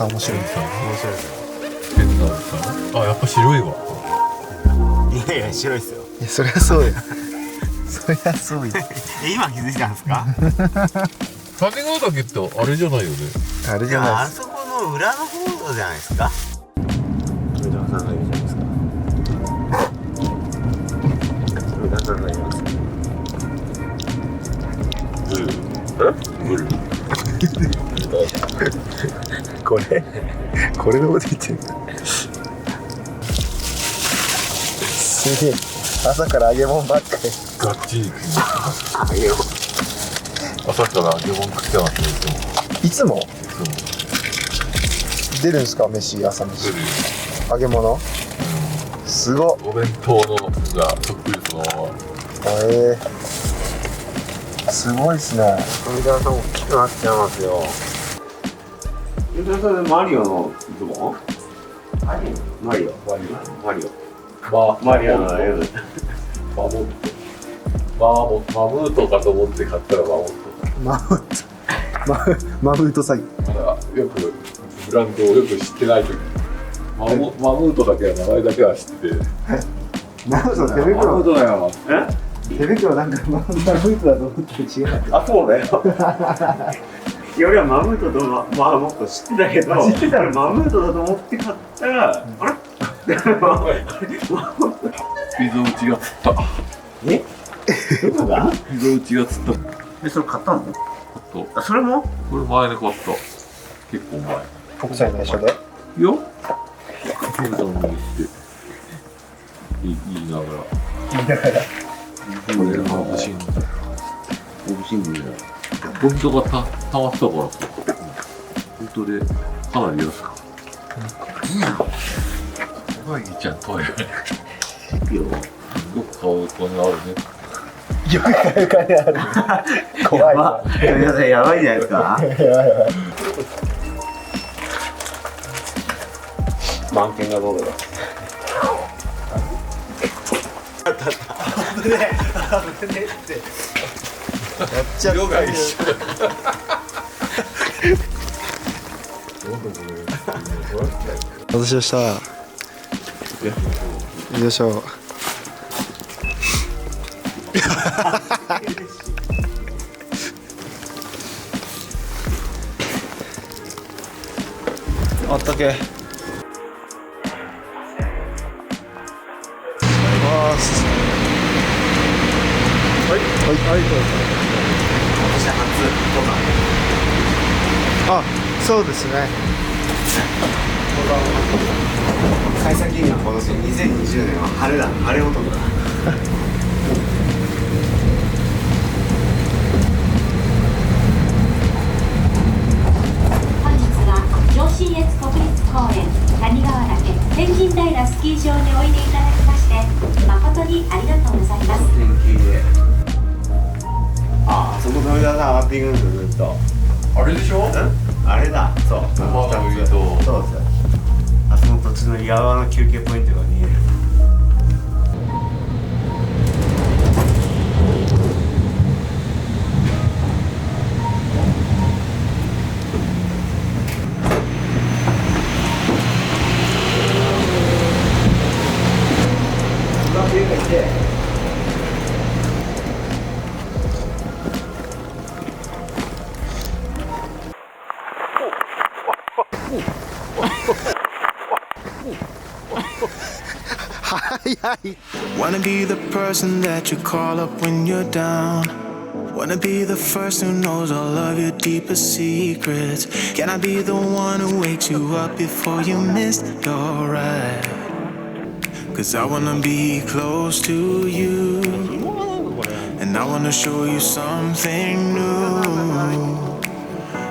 さん面白い。面白いですよ。変なおじさん。あ、やっぱ白いわ。いやいや白いっすよ。いやそりゃそうよ。そりゃそうよ。今気づいたんですか？谷川岳ってあれじゃないよね。あれじゃないあです。そこの裏の方じゃないですか？富田さんがいるじゃないですか。富田さんがいます。ブルブルこれのこと言ってる。すげえ。朝から揚げ物ばっかり。ガッチリ。あげよう。朝から揚げ物食ってますね。いつもいつ出るんですか、飯、朝飯。も。揚げ物。すごっ。お弁当のがそっくりそのまま。すごいっすね。富田さん大きくなっちゃいますよ。富田さんマリオのズボン？マリオ。マリオのやつ。マムートかと思って買ったらマムート。マムート詐欺。まだよくブランドをよく知ってない時、マムートだけは名前だけは知ってて。なんか手マムートだよ。手袋なんかマムートだと思って違う。あ、そうだよ。いや俺はマムートとマムート知ってたけど、知ってたらマムートだと思って買ったら、あれ？溝打ちがつった。え？どこが？溝打ちがつった。でそれ買ったの？とあ、それも？これ前に買った。結構前。国際内緒で。いや。食べたのにして言いながら。これがボクシング。ボクシングでポイントがたまってたからさ。本当でかなり安く。すごいいいじゃんトイレ。よく買う金あるね。よく買う金ある。怖いな。やばいじゃないですか。やばい。満件がどうだろう。危ねえってやっちゃった。色が一緒だ。私でした。よいしょ。あったけ。あ、そうですね。幸先には今年2020年は晴れだ、晴れ男だ。本日は上信越国立公園谷川岳天神平スキー場においでいただきまして誠にありがとうございます。天気で。あそこ富田さん上がっていくんですよ、ずっと。あれでしょ？あれだ、そう。馬の上と。そうですよ。あその土地の岩の休憩ポイントが見える。Wanna be the person that you call up when you're down. Wanna be the first who knows all of your deepest secrets. Can I be the one who wakes you up before you miss your ride? Cause I wanna be close to you, and I wanna show you something new.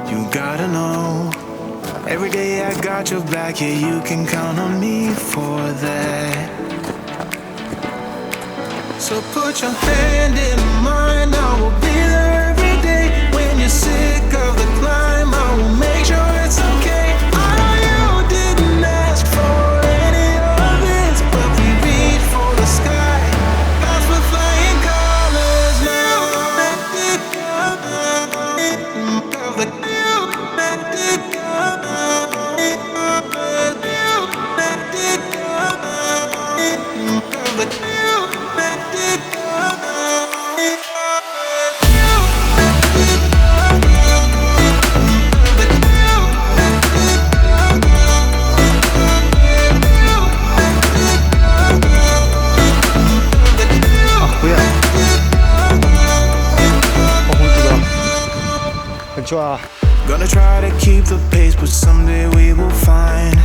You gotta know, every day I got your back, yeah, you can count on me for that. So put your hand in mine, I will be there every day. When you're sick of the climb, I will make sure it's okay. I know you didn't ask for any of this, but we reach for the sky. That's for flying colors now. ちは。 Gonna try to keep the pace, but someday we will find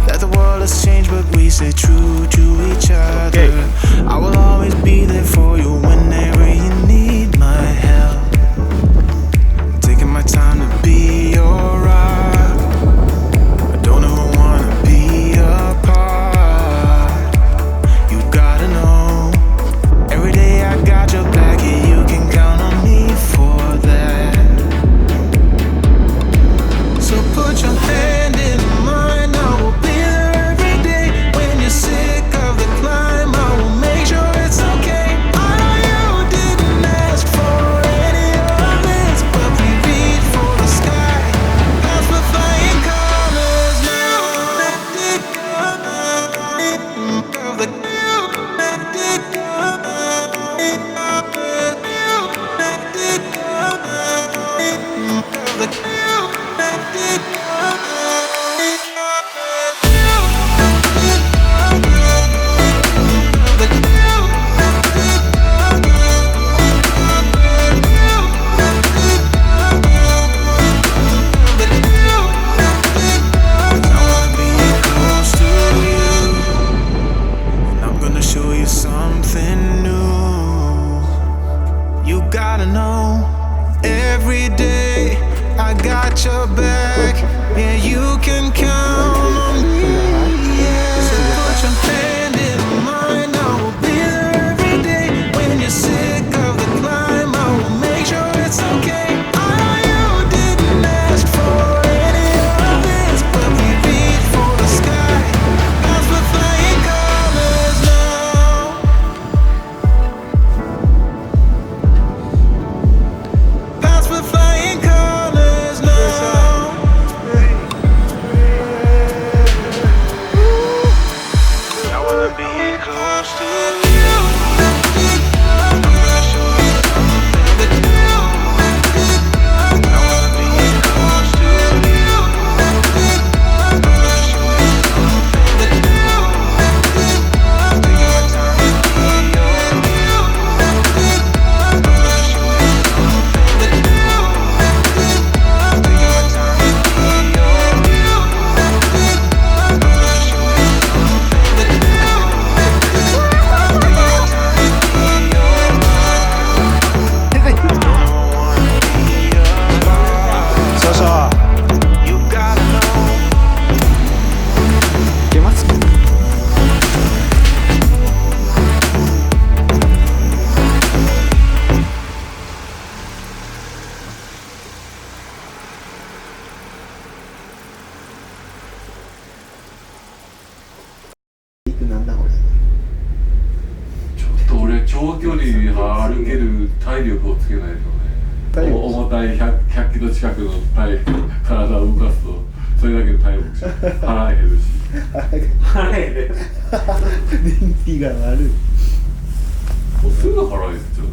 that the world has changed, but we stay true to each other. I will always be there for you whenever you need my help. Taking my time to be your rock. I don't ever wanna be apart. You gotta know, every day I got your back, yeah, you can count on me for that. So put your hand in mine, I will be there every day. When you're sick of the climb, I will make sure it's okay. I know you didn't ask for any of this, but we reach for the sky. That's for flying colors now. Of the something new. You gotta know, every day I got your back. Yeah, you can count on me. Yeah. So put your hand in mine, I will be there every day. When you're sick of the climb, I will make sure it's okay. I know you didn't ask for any of this, but we reach for the sky. That's for flying colors now. That's for flying colors now. I wanna be close to you. I'm gonna show you something that you. I wanna be close to you. I'm gonna show you something that you. Take your time to be your you. I'm gonna show you something that you. Take your time to be your you. I'm gonna show you something that you. You gotta know. いけます？なんだこれ。ちょっと俺長距離歩ける体力をつけないとね。体力重たい 100キロ近くの体を動かすとそれだけで体力腹減るし。腹減る。燃費が悪い。すぐ腹減っちゃうね。